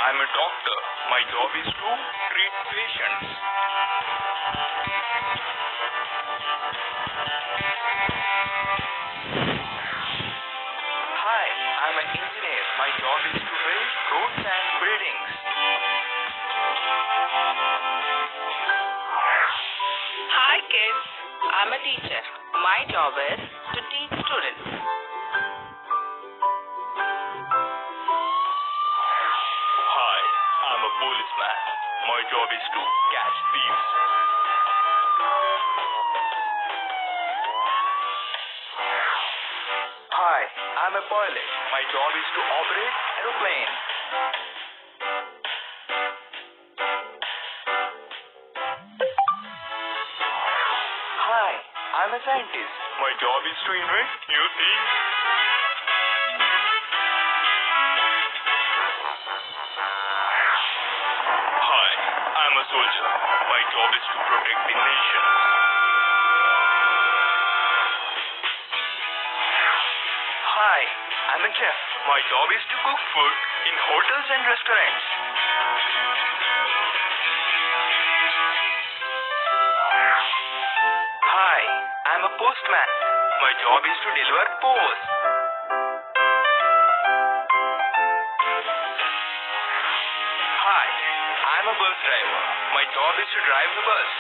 I'm a doctor. My job is to treat patients. Hi, I'm an engineer. My job is to build roads and buildings. Hi kids, I'm a teacher. My job is to teach students. Hi, I'm a policeman. My job is to catch thieves. Hi, I'm a pilot. My job is to operate aeroplane. Hi, I'm a scientist. My job is to invent new things. Hi, I'm a soldier. My job is to protect the nation. Hi, I'm a chef. My job is to cook food in hotels and restaurants. Hi, I'm a postman. My job is to deliver post. Hi, I'm a bus driver. My job is to drive the bus.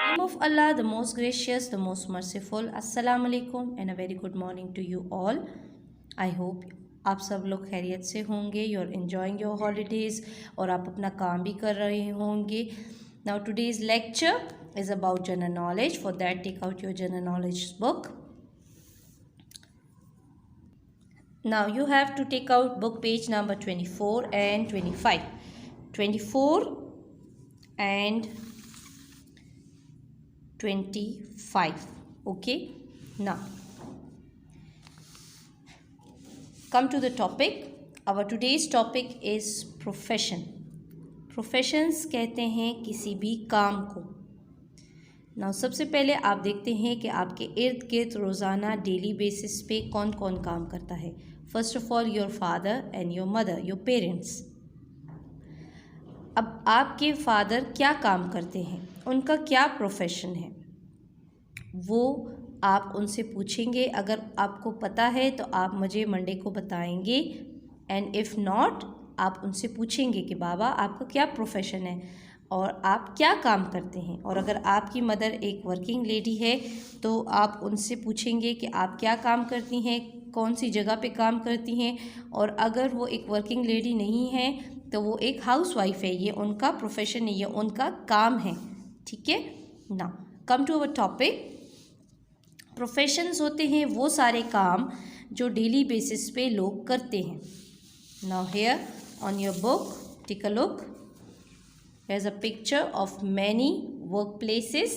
Name of Allah, the most gracious, the most merciful. Assalamu alaikum and a very good morning to you all. I hope आप सब लोग खैरियत से होंगे. You are enjoying your holidays और आप अपना काम भी कर रहे होंगे. Now today's lecture is about general knowledge. For that, take out your general knowledge book. Now you have to take out book page number 24 and 25. 24 and 25. Okay. Now come to the topic. Our today's topic is profession. Professions कहते हैं किसी भी काम को. Now सबसे पहले आप देखते हैं कि आपके इर्द गिर्द रोज़ाना डेली बेसिस पे कौन कौन काम करता है. First of all your father and your mother, your parents. अब आपके फादर क्या काम करते हैं, उनका क्या प्रोफेशन है, वो आप उनसे पूछेंगे. अगर आपको पता है तो आप मुझे मंडे को बताएंगे. एंड इफ़ नॉट, आप उनसे पूछेंगे कि बाबा आपका क्या प्रोफेशन है और आप क्या काम करते हैं. और अगर आपकी मदर एक वर्किंग लेडी है तो आप उनसे पूछेंगे कि आप क्या काम करती हैं, कौन सी जगह पे काम करती हैं. और अगर वो एक वर्किंग लेडी नहीं है तो वो एक हाउसवाइफ है. ये उनका प्रोफेशन है, ये उनका काम है. ठीक है. Now come to our topic. Professions होते हैं वो सारे काम जो डेली बेसिस पे लोग करते हैं. Now here on your book take a look. Here's a picture of many workplaces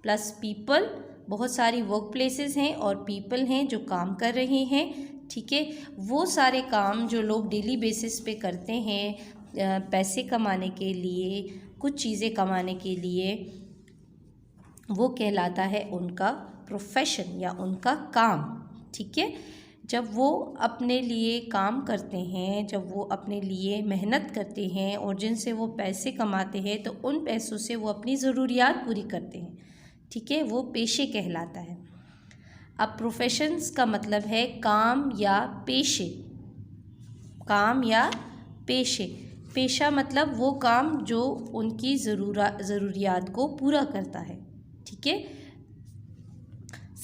plus people. बहुत सारी वर्क प्लेसेस हैं और पीपल हैं जो काम कर रहे हैं. ठीक है. वो सारे काम जो लोग डेली बेसिस पे करते हैं पैसे कमाने के लिए, कुछ चीज़ें कमाने के लिए, वो कहलाता है उनका प्रोफेशन या उनका काम. ठीक है. जब वो अपने लिए काम करते हैं, जब वो अपने लिए मेहनत करते हैं और जिनसे वो पैसे कमाते हैं तो उन पैसों से वो अपनी ज़रूरियात पूरी करते हैं. ठीक है. वो पेशे कहलाता है. अब प्रोफेशंस का मतलब है काम या पेशे. काम या पेशे. पेशा मतलब वो काम जो उनकी ज़रूरियात को पूरा करता है. ठीक है.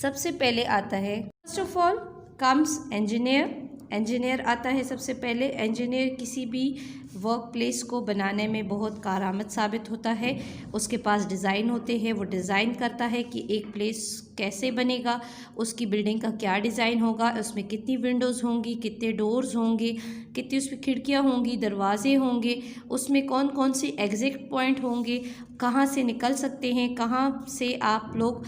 सबसे पहले आता है first of all comes engineer. Engineer आता है सबसे पहले. इंजीनियर किसी भी वर्क प्लेस को बनाने में बहुत कारआमद साबित होता है. उसके पास डिज़ाइन होते हैं, वो डिज़ाइन करता है कि एक प्लेस कैसे बनेगा, उसकी बिल्डिंग का क्या डिज़ाइन होगा, उसमें कितनी विंडोज़ होंगी, कितने डोर्स होंगे, कितनी उसमें खिड़कियाँ होंगी, दरवाजे होंगे, उसमें कौन कौन से एग्जिट पॉइंट होंगे, कहाँ से निकल सकते हैं, कहाँ से आप लोग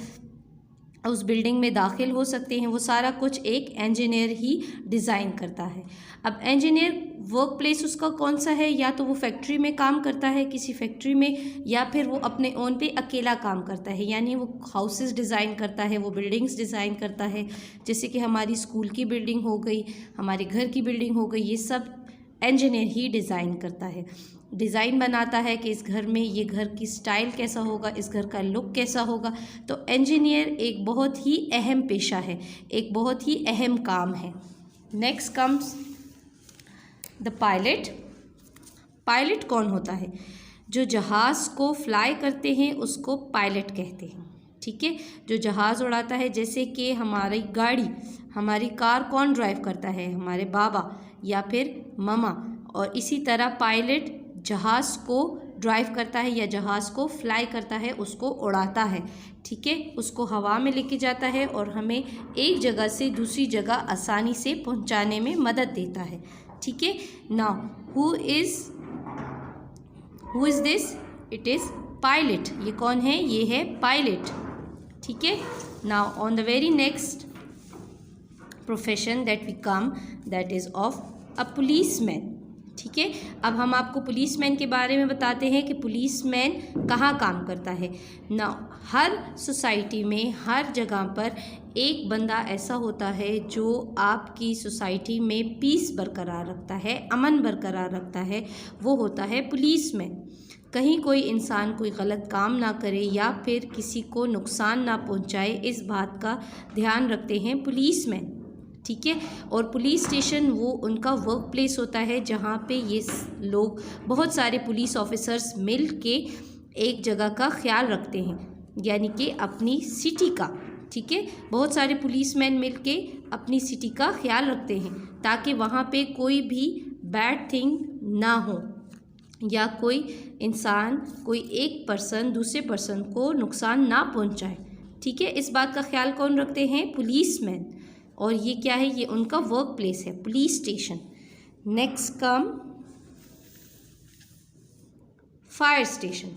उस बिल्डिंग में दाखिल हो सकते हैं, वो सारा कुछ एक इंजीनियर ही डिज़ाइन करता है। अब इंजीनियर वर्क प्लेस उसका कौन सा है, या तो वो फैक्ट्री में काम करता है किसी फैक्ट्री में, या फिर वो अपने ओन पे अकेला काम करता है, यानी वो हाउसेस डिज़ाइन करता है, वो बिल्डिंग्स डिज़ाइन करता है। जैसे कि हमारी स्कूल की बिल्डिंग हो गई, हमारे घर की बिल्डिंग हो गई, ये सब इंजीनियर ही डिज़ाइन करता है, डिज़ाइन बनाता है कि इस घर में ये घर की स्टाइल कैसा होगा, इस घर का लुक कैसा होगा। तो इंजीनियर एक बहुत ही अहम पेशा है, एक बहुत ही अहम काम है। Next comes the pilot. Pilot कौन होता है? जो जहाज़ को फ्लाई करते हैं उसको पायलट कहते हैं, ठीक है। जो जहाज़ उड़ाता है, जैसे कि हमारी गाड़ी, हमारी कार कौन ड्राइव करता है? हमारे बाबा या फिर ममा। और इसी तरह पायलट जहाज़ को ड्राइव करता है या जहाज़ को फ्लाई करता है, उसको उड़ाता है, ठीक है। उसको हवा में लेके जाता है और हमें एक जगह से दूसरी जगह आसानी से पहुंचाने में मदद देता है, ठीक है। Now who is this? It is pilot. ये कौन है? ये है पायलट, ठीक है। Now on the very next profession that we come, that is of a policeman, ठीक है। अब हम आपको पुलिसमैन के बारे में बताते हैं कि पुलिसमैन कहाँ काम करता है ना। हर सोसाइटी में, हर जगह पर एक बंदा ऐसा होता है जो आपकी सोसाइटी में पीस बरकरार रखता है, अमन बरकरार रखता है, वो होता है पुलिसमैन। कहीं कोई इंसान कोई गलत काम ना करे या फिर किसी को नुकसान ना पहुंचाए, इस बात का ध्यान रखते हैं पुलिसमैन, ठीक है। और पुलिस स्टेशन वो उनका वर्क प्लेस होता है जहाँ पे ये लोग, बहुत सारे पुलिस ऑफिसर्स मिल के एक जगह का ख्याल रखते हैं, यानी कि अपनी सिटी का, ठीक है। बहुत सारे पुलिसमैन मिल के अपनी सिटी का ख्याल रखते हैं ताकि वहाँ पे कोई भी बैड थिंग ना हो, या कोई इंसान, कोई एक पर्सन दूसरे पर्सन को नुकसान ना पहुँचाए, ठीक है। इस बात का ख्याल कौन रखते हैं? पुलिसमैन। और ये क्या है? ये उनका वर्क प्लेस है, police station. Next come fire station.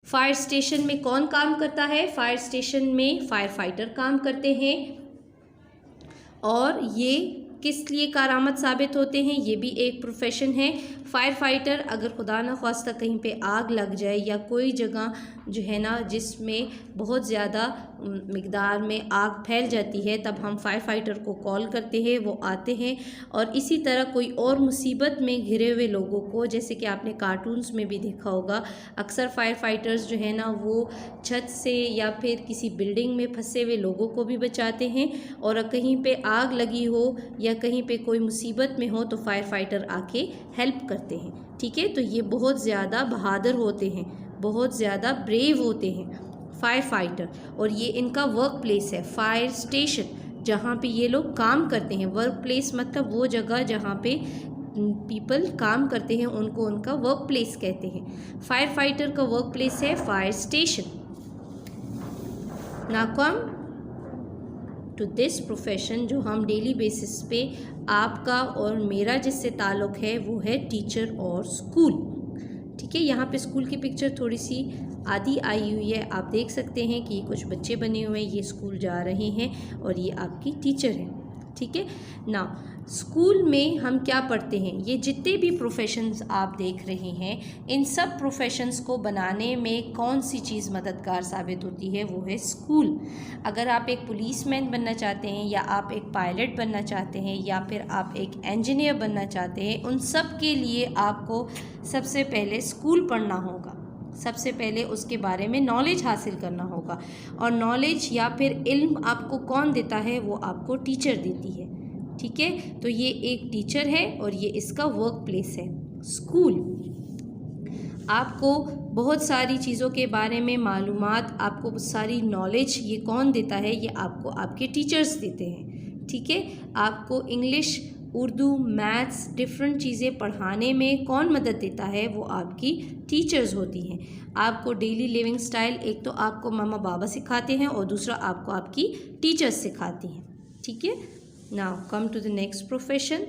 Fire station में कौन काम करता है? फायर स्टेशन में फायर फाइटर काम करते हैं। और ये किस लिए कारआमद साबित होते हैं? ये भी एक प्रोफेशन है। फायर फाइटर, अगर खुदा न ख्वास्ता कहीं पे आग लग जाए या कोई जगह जो है ना जिसमें बहुत ज़्यादा मिकदार में आग फैल जाती है, तब हम फायर फाइटर को कॉल करते हैं, वो आते हैं। और इसी तरह कोई और मुसीबत में घिरे हुए लोगों को, जैसे कि आपने कार्टून्स में भी देखा होगा, अक्सर फायर फाइटर्स जो है ना वो छत से या फिर किसी बिल्डिंग में फंसे हुए लोगों को भी बचाते हैं। और कहीं पे आग लगी हो या कहीं पे कोई मुसीबत में हो तो फायर फाइटर आके हेल्प करते हैं, ठीक है। तो ये बहुत ज़्यादा बहादुर होते हैं, बहुत ज़्यादा ब्रेव होते हैं फायर फाइटर। और ये इनका वर्क प्लेस है, फायर स्टेशन, जहाँ पे ये लोग काम करते हैं। वर्क प्लेस मतलब वो जगह जहाँ पे पीपल काम करते हैं, उनको उनका वर्क प्लेस कहते हैं। फायर फाइटर का वर्क प्लेस है fire station. Now come to this profession, जो हम डेली बेसिस पे आपका और मेरा जिससे ताल्लुक़ है वो है टीचर और स्कूल, ठीक है। यहाँ पे स्कूल की पिक्चर थोड़ी सी आधी आई हुई है, आप देख सकते हैं कि कुछ बच्चे बने हुए हैं, ये स्कूल जा रहे हैं और ये आपकी टीचर हैं, ठीक है ना। स्कूल में हम क्या पढ़ते हैं? ये जितने भी प्रोफेशंस आप देख रहे हैं, इन सब प्रोफेशंस को बनाने में कौन सी चीज़ मददगार साबित होती है? वो है स्कूल। अगर आप एक पुलिसमैन बनना चाहते हैं, या आप एक पायलट बनना चाहते हैं, या फिर आप एक इंजीनियर बनना चाहते हैं, उन सब के लिए आपको सबसे पहले स्कूल पढ़ना होगा। सबसे पहले उसके बारे में नॉलेज हासिल करना होगा। और नॉलेज या फिर इल्म आपको कौन देता है? वो आपको टीचर देती है, ठीक है। तो ये एक टीचर है और ये इसका वर्क प्लेस है स्कूल। आपको बहुत सारी चीज़ों के बारे में मालूमात, आपको सारी नॉलेज ये कौन देता है? ये आपको आपके टीचर्स देते हैं, ठीक है। आपको इंग्लिश, उर्दू, मैथ्स, डिफरेंट चीज़ें पढ़ाने में कौन मदद देता है? वो आपकी टीचर्स होती हैं। आपको डेली लिविंग स्टाइल, एक तो आपको मम्मा बाबा सिखाते हैं और दूसरा आपको आपकी टीचर्स सिखाती हैं, ठीक है। Now come to the next profession.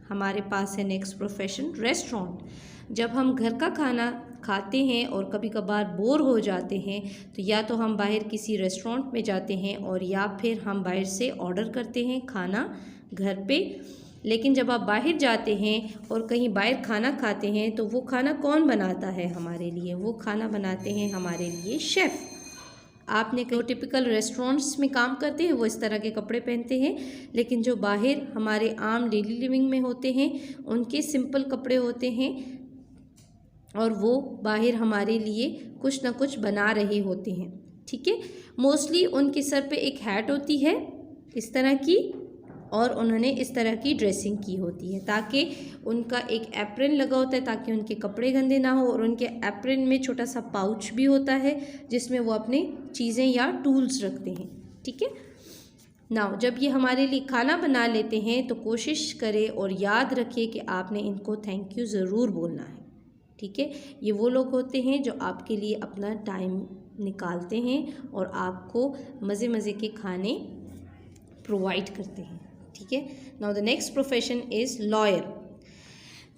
हमारे पास है नेक्स्ट प्रोफेशन रेस्टोरेंट। जब हम घर का खाना खाते हैं और कभी कभार बोर हो जाते हैं तो या तो हम बाहर किसी रेस्टोरेंट में जाते हैं और या फिर हम बाहर से ऑर्डर करते हैं खाना घर पे। लेकिन जब आप बाहर जाते हैं और कहीं बाहर खाना खाते हैं तो वो खाना कौन बनाता है हमारे लिए? वो खाना बनाते हैं हमारे लिए शेफ़। आपने कई टिपिकल रेस्टोरेंट्स में काम करते हैं वो इस तरह के कपड़े पहनते हैं, लेकिन जो बाहर हमारे आम डेली लिविंग में होते हैं उनके सिंपल कपड़े होते हैं और वो बाहर हमारे लिए कुछ ना कुछ बना रहे होते हैं। ठीक है, मोस्टली उनके सर पे एक हैट होती है इस तरह की और उन्होंने इस तरह की ड्रेसिंग की होती है ताकि उनका एक एप्रन लगा होता है ताकि उनके कपड़े गंदे ना हो, और उनके एप्रन में छोटा सा पाउच भी होता है जिसमें वो अपने चीज़ें या टूल्स रखते हैं। ठीक है, नाउ जब ये हमारे लिए खाना बना लेते हैं तो कोशिश करें और याद रखें कि आपने इनको थैंक यू ज़रूर बोलना है। ठीक है, ये वो लोग होते हैं जो आपके लिए अपना टाइम निकालते हैं और आपको मज़े मज़े के खाने प्रोवाइड करते हैं। ठीक है, now the next profession is lawyer.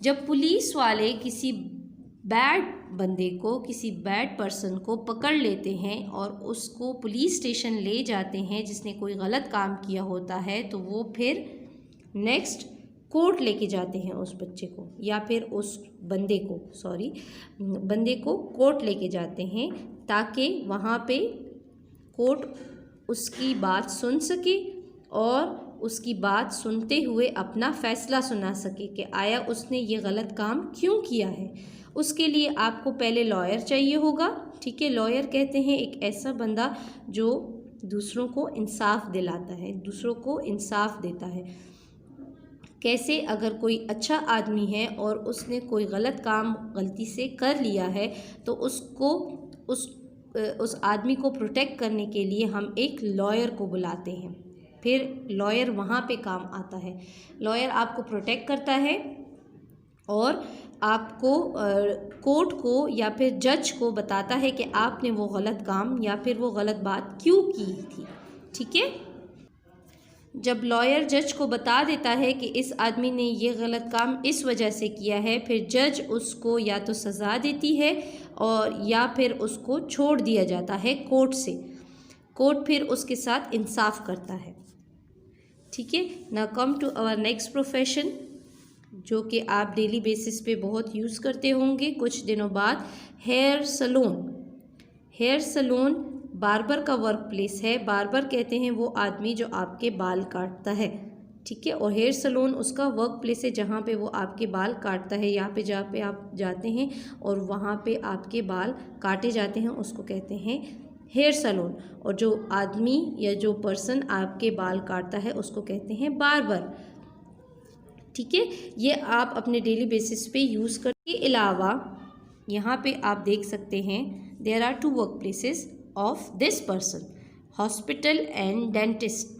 जब पुलिस वाले किसी बैड बंदे को, किसी बैड पर्सन को पकड़ लेते हैं और उसको पुलिस स्टेशन ले जाते हैं जिसने कोई गलत काम किया होता है, तो वो फिर नेक्स्ट कोर्ट लेके जाते हैं उस बच्चे को या फिर उस बंदे को, बंदे को कोर्ट लेके जाते हैं ताकि वहाँ पे कोर्ट उसकी बात सुन सके और उसकी बात सुनते हुए अपना फ़ैसला सुना सके कि आया उसने ये गलत काम क्यों किया है। उसके लिए आपको पहले लॉयर चाहिए होगा। ठीक है, लॉयर कहते हैं एक ऐसा बंदा जो दूसरों को इंसाफ दिलाता है, दूसरों को इंसाफ देता है। कैसे? अगर कोई अच्छा आदमी है और उसने कोई गलत काम गलती से कर लिया है तो उसको उस आदमी को प्रोटेक्ट करने के लिए हम एक लॉयर को बुलाते हैं। फिर लॉयर वहाँ पे काम आता है। लॉयर आपको प्रोटेक्ट करता है और आपको कोर्ट को या फिर जज को बताता है कि आपने वो गलत काम या फिर वो गलत बात क्यों की थी। ठीक है, जब लॉयर जज को बता देता है कि इस आदमी ने ये गलत काम इस वजह से किया है, फिर जज उसको या तो सज़ा देती है और या फिर उसको छोड़ दिया जाता है कोर्ट से। कोर्ट फिर उसके साथ इंसाफ करता है। ठीक है, now come to our next profession जो कि आप डेली बेसिस पे बहुत यूज़ करते होंगे कुछ दिनों बाद, hair salon. Hair salon barber का वर्क प्लेस है। बार्बर कहते हैं वो आदमी जो आपके बाल काटता है। ठीक है, और हेयर सलून उसका वर्क प्लेस है जहाँ पे वो आपके बाल काटता है। यहाँ पे जहाँ पे आप जाते हैं और वहाँ पे आपके बाल काटे जाते हैं उसको कहते हैं हेयर सलून, और जो आदमी या जो पर्सन आपके बाल काटता है उसको कहते हैं बार्बर। ठीक है, ये आप अपने डेली बेसिस पे यूज़ करने के अलावा यहाँ पे आप देख सकते हैं there are 2 work places of this person, hospital and dentist.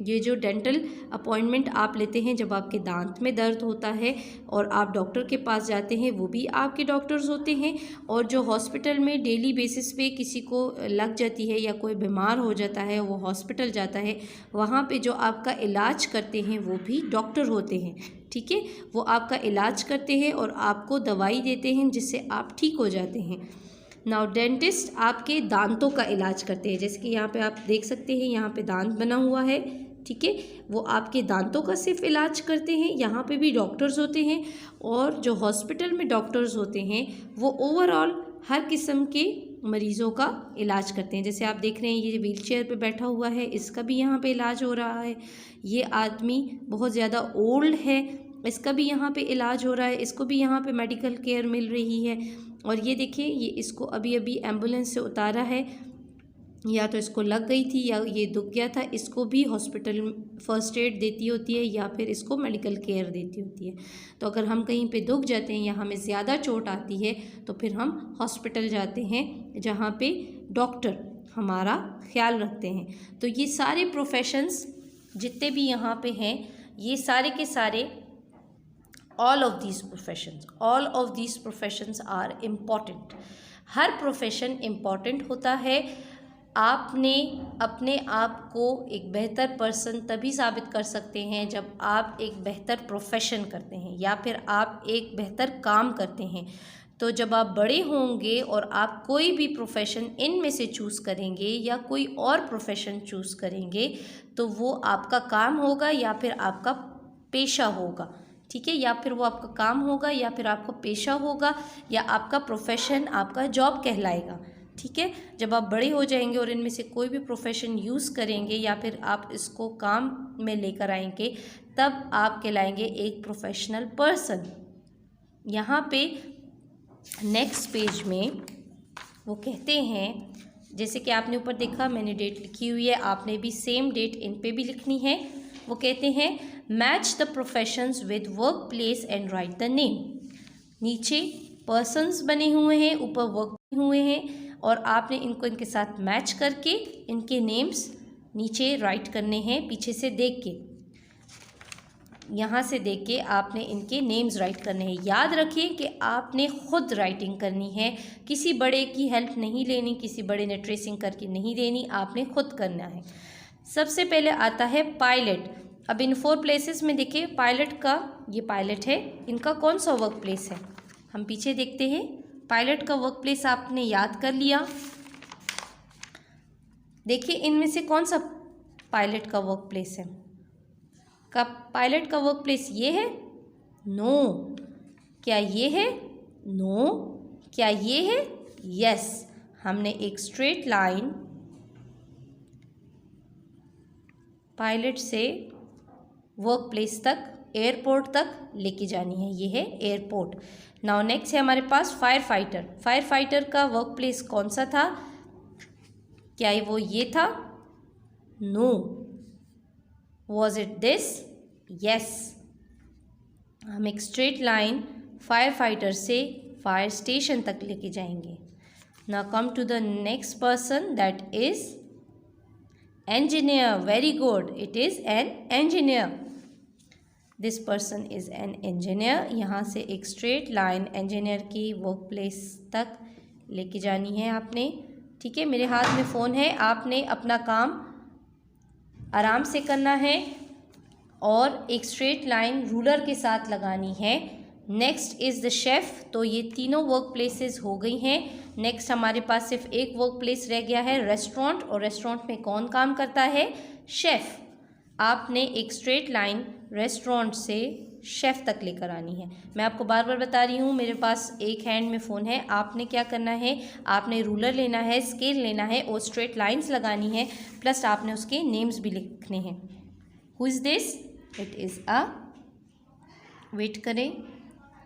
ये जो डेंटल अपॉइंटमेंट आप लेते हैं जब आपके दांत में दर्द होता है और आप डॉक्टर के पास जाते हैं, वो भी आपके डॉक्टर्स होते हैं। और जो हॉस्पिटल में डेली बेसिस पे किसी को लग जाती है या कोई बीमार हो जाता है, वो हॉस्पिटल जाता है, वहाँ पे जो आपका इलाज करते हैं वो भी डॉक्टर होते हैं। ठीक है, वो आपका इलाज करते हैं और आपको दवाई देते हैं जिससे आप ठीक हो जाते हैं। नाउ डेंटिस्ट आपके दांतों का इलाज करते हैं, जैसे कि यहाँ पे आप देख सकते हैं यहाँ पे दांत बना हुआ है। ठीक है, वो आपके दांतों का सिर्फ इलाज करते हैं। यहाँ पे भी डॉक्टर्स होते हैं और जो हॉस्पिटल में डॉक्टर्स होते हैं वो ओवरऑल हर किस्म के मरीज़ों का इलाज करते हैं। जैसे आप देख रहे हैं ये व्हील चेयर पर बैठा हुआ है, इसका भी यहाँ पे इलाज हो रहा है। ये आदमी बहुत ज़्यादा ओल्ड है, इसका भी यहाँ पे इलाज हो रहा है, इसको भी यहाँ पे मेडिकल केयर मिल रही है। और ये देखिए, ये इसको अभी अभी एम्बुलेंस से उतारा है, या तो इसको लग गई थी या ये दुख गया था, इसको भी हॉस्पिटल फर्स्ट एड देती होती है या फिर इसको मेडिकल केयर देती होती है। तो अगर हम कहीं पे दुख जाते हैं या हमें ज़्यादा चोट आती है तो फिर हम हॉस्पिटल जाते हैं जहाँ पे डॉक्टर हमारा ख्याल रखते हैं। तो ये सारे प्रोफेशंस जितने भी यहाँ पे हैं, ये सारे के सारे all of these professions are important। Her profession important होता है आपने अपने आप को एक बेहतर पर्सन तभी साबित कर सकते हैं जब आप एक बेहतर प्रोफेशन करते हैं या फिर आप एक बेहतर काम करते हैं। तो जब आप बड़े होंगे और आप कोई भी प्रोफेशन इनमें से चूज़ करेंगे या कोई और प्रोफेशन चूज़ करेंगे तो वो आपका काम होगा या फिर आपका पेशा होगा, ठीक है। या फिर वो आपका काम होगा या फिर आपका पेशा होगा या आपका प्रोफेशन, आपका जॉब कहलाएगा, ठीक है। जब आप बड़े हो जाएंगे और इनमें से कोई भी प्रोफेशन यूज़ करेंगे या फिर आप इसको काम में लेकर आएंगे तब आप कहलाएंगे एक प्रोफेशनल पर्सन। यहाँ पे नेक्स्ट पेज में वो कहते हैं, जैसे कि आपने ऊपर देखा मैंने डेट लिखी हुई है, आपने भी सेम डेट इन पे भी लिखनी है। वो कहते हैं match the professions with work place and right the name. नीचे पर्सन्स बने हुए हैं, ऊपर वर्क बने हुए हैं और आपने इनको इनके साथ मैच करके इनके नेम्स नीचे राइट करने हैं। पीछे से देख के, यहाँ से देख के आपने इनके नेम्स राइट करने हैं। याद रखिए कि आपने ख़ुद राइटिंग करनी है, किसी बड़े की हेल्प नहीं लेनी, किसी बड़े ने ट्रेसिंग करके नहीं देनी, आपने खुद करना है। सबसे पहले आता है पायलट। अब इन 4 प्लेसेस में देखिए पायलट का, ये पायलट है, इनका कौन सा वर्क प्लेस है, हम पीछे देखते हैं। पायलट का वर्क प्लेस आपने याद कर लिया। देखिए इनमें से कौन सा पायलट का वर्क प्लेस है, का पायलट का वर्क प्लेस ये है? नो। क्या ये है? नो। क्या ये है? यस। हमने एक स्ट्रेट लाइन पायलट से वर्क प्लेस तक, एयरपोर्ट तक लेके जानी है, ये है एयरपोर्ट। नाउ नेक्स्ट है हमारे पास फायर फाइटर। फायर फाइटर का वर्क प्लेस कौन सा था? क्या वो ये था? No. Was it this? Yes. हम एक स्ट्रेट लाइन फायर फाइटर से फायर स्टेशन तक लेके जाएंगे। Now come to the next person, that is engineer. Very good, it is an engineer. This person is an engineer. यहाँ से एक straight line engineer की वर्क प्लेस तक लेके जानी है आपने, ठीक है। मेरे हाथ में फ़ोन है, आपने अपना काम आराम से करना है और एक स्ट्रेट लाइन रूलर के साथ लगानी है। Next is the chef. तो ये तीनों वर्क प्लेसेस हो गई हैं। नेक्स्ट हमारे पास सिर्फ एक वर्क प्लेस रह गया है, रेस्टोरेंट। और रेस्टोरेंट में कौन काम करता है? शेफ़। आपने एक स्ट्रेट लाइन रेस्टोरेंट से शेफ़ तक लेकर आनी है। मैं आपको बार बार बता रही हूँ, मेरे पास एक हैंड में फ़ोन है। आपने क्या करना है, आपने रूलर लेना है, स्केल लेना है और स्ट्रेट लाइन्स लगानी है, प्लस आपने उसके नेम्स भी लिखने हैं। Who is this? It is a, wait करें,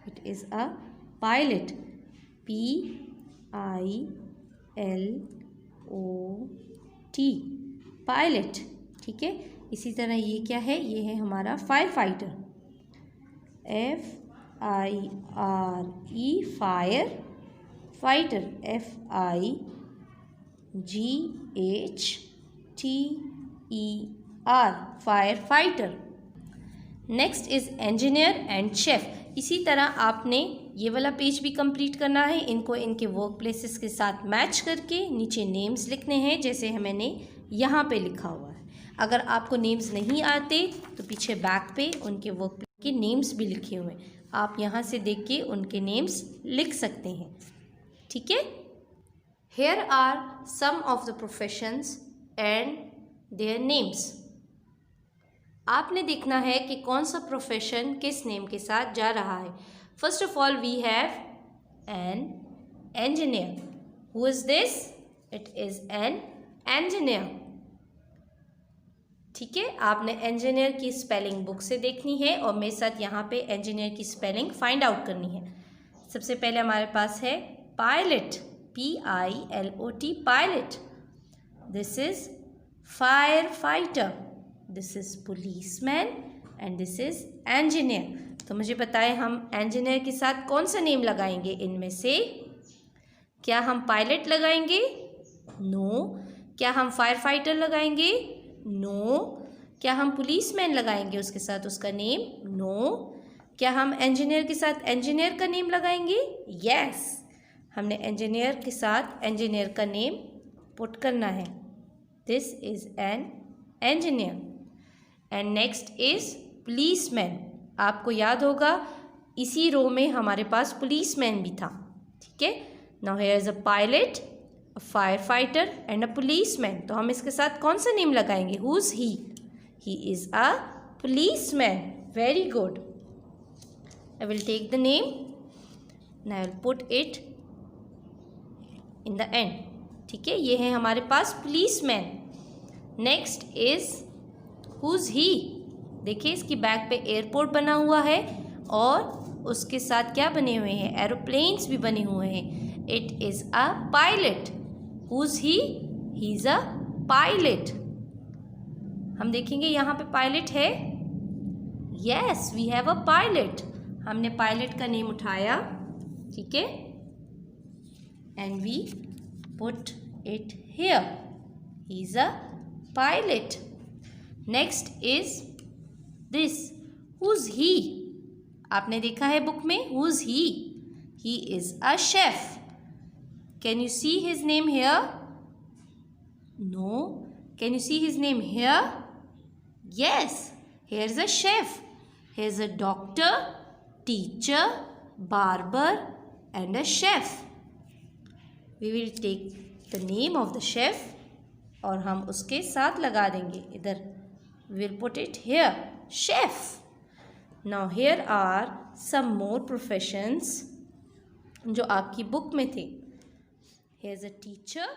it is a pilot. PILOT, pilot, ठीक है। इसी तरह ये क्या है? ये है हमारा fire fighter. FIRE, fire fighter. FIGHTER, fire fighter. Next is engineer and chef. इसी तरह आपने ये वाला पेज भी कंप्लीट करना है। इनको इनके वर्क प्लेसेस के साथ मैच करके नीचे नेम्स लिखने हैं, जैसे मैंने यहाँ पे लिखा हुआ है। अगर आपको नेम्स नहीं आते तो पीछे बैक पे उनके वर्क प्लेस के नेम्स भी लिखे हुए हैं, आप यहाँ से देख के उनके नेम्स लिख सकते हैं, ठीक है। Here are some of the professions and their names. आपने देखना है कि कौन सा प्रोफेशन किस नेम के साथ जा रहा है। First of all we have an engineer. Who is this? It is an engineer. ठीक है, आपने इंजीनियर की स्पेलिंग बुक से देखनी है और मेरे साथ यहाँ पे इंजीनियर की स्पेलिंग फाइंड आउट करनी है। सबसे पहले हमारे पास है pilot, PILOT, pilot. This is fire fighter, this is policeman and this is engineer. तो मुझे बताएं, हम इंजीनियर के साथ कौन सा नेम लगाएंगे इनमें से? क्या हम पायलट लगाएंगे? नो। क्या हम फायर फाइटर लगाएंगे? नो। क्या हम पुलिसमैन लगाएंगे उसके साथ उसका नेम? नो। क्या हम इंजीनियर के साथ इंजीनियर का नेम लगाएंगे? यस, हमने इंजीनियर के साथ इंजीनियर का नेम पुट करना है. This is an engineer. And next is policeman. आपको याद होगा इसी रो में हमारे पास पुलिसमैन भी था. ठीक है. Now here is a pilot, a fire fighter and a policeman. तो हम इसके साथ कौन सा नेम लगाएंगे? Who is he? He is a policeman. Very good. I will take the name and I will put it in the end. ठीक है. ये है हमारे पास policeman. Next is who's he. देखिए इसकी बैक पे एयरपोर्ट बना हुआ है और उसके साथ क्या बने हुए हैं? एरोप्लेन्स भी बने हुए हैं. It is a pilot. Who's he? He is a pilot. हम देखेंगे यहाँ पे पायलट है. Yes, we have a pilot. हमने पायलट का नेम उठाया. ठीक है. And we put it here. He is a pilot. Next is this. Who's he? आपने देखा है बुक में. Who's he? He is a chef. Can you see his name here? No. Can you see his name here? Yes. Here's a chef. Here's a doctor, teacher, barber and a chef. We will take the name of the chef और हम उसके साथ लगा देंगे इधर. Will put it here. Chef. Now here are some more professions जो आपकी book में थे. Here is a teacher.